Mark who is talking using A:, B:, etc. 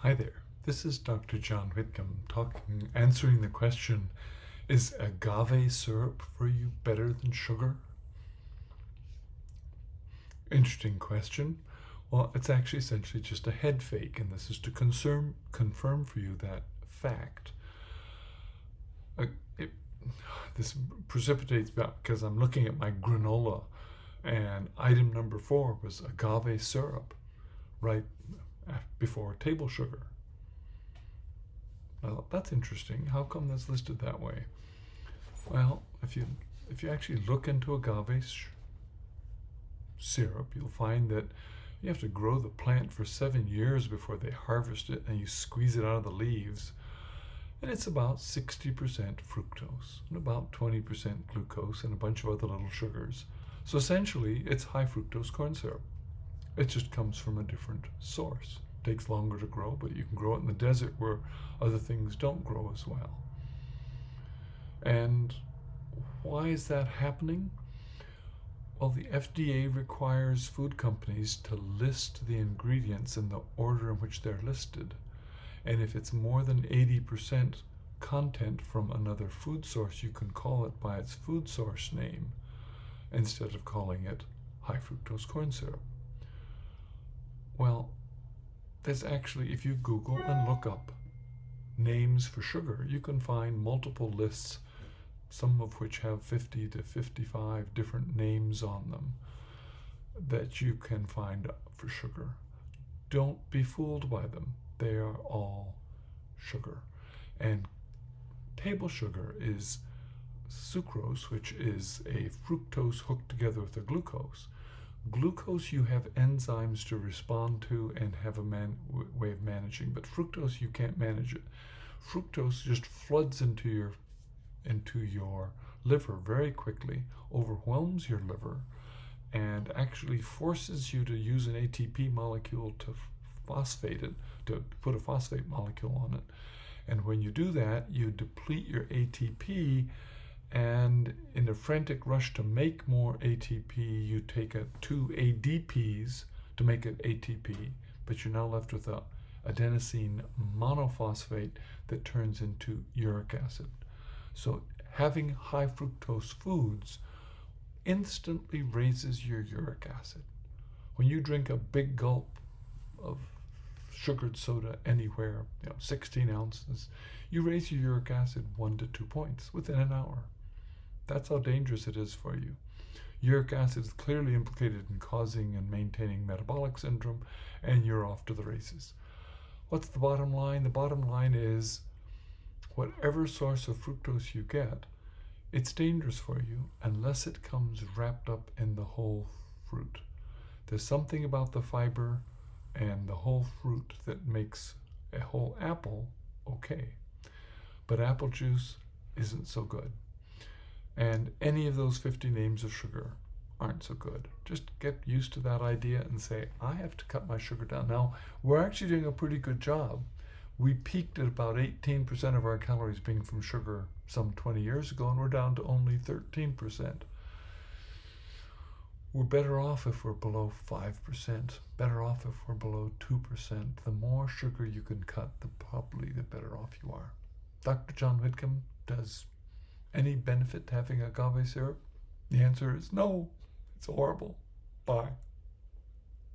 A: Hi there. This is Dr. John Whitcomb answering the question, is agave syrup for you better than sugar? Interesting question. Well, it's actually essentially just a head fake, and this is to confirm for you that fact. Uh, it, this precipitates back because I'm looking at my granola, and item number 4 was agave syrup, right before table sugar. Well, that's interesting. How come that's listed that way? Well, if you actually look into agave syrup, you'll find that you have to grow the plant for 7 years before they harvest it, and you squeeze it out of the leaves. And it's about 60% fructose and about 20% glucose and a bunch of other little sugars. So essentially, it's high fructose corn syrup. It just comes from a different source. It takes longer to grow, but you can grow it in the desert where other things don't grow as well. And why is that happening? Well, the FDA requires food companies to list the ingredients in the order in which they're listed. And if it's more than 80% content from another food source, you can call it by its food source name instead of calling it high fructose corn syrup. Well, there's actually, if you Google and look up names for sugar, you can find multiple lists, some of which have 50 to 55 different names on them that you can find for sugar. Don't be fooled by them. They are all sugar. And table sugar is sucrose, which is a fructose hooked together with a glucose. Glucose you have enzymes to respond to and have a way of managing, but fructose you can't manage it. Fructose just floods into your liver very quickly, overwhelms your liver, and actually forces you to use an ATP molecule to phosphate it, to put a phosphate molecule on it. And when you do that, you deplete your ATP, and in a frantic rush to make more ATP, you take 2 ADPs to make it ATP, but you're now left with a adenosine monophosphate that turns into uric acid. So having high fructose foods instantly raises your uric acid. When you drink a big gulp of sugared soda anywhere, 16 ounces, you raise your uric acid 1 to 2 points within an hour. That's how dangerous it is for you. Uric acid is clearly implicated in causing and maintaining metabolic syndrome, and you're off to the races. What's the bottom line? The bottom line is whatever source of fructose you get, it's dangerous for you unless it comes wrapped up in the whole fruit. There's something about the fiber and the whole fruit that makes a whole apple okay. But apple juice isn't so good. And any of those 50 names of sugar aren't so good. Just get used to that idea and say, I have to cut my sugar down. Now, we're actually doing a pretty good job. We peaked at about 18% of our calories being from sugar some 20 years ago, and we're down to only 13%. We're better off if we're below 5%, better off if we're below 2%. The more sugar you can cut, probably the better off you are. Dr. John Whitcomb, does any benefit to having agave syrup? The answer is no. It's horrible. Bye.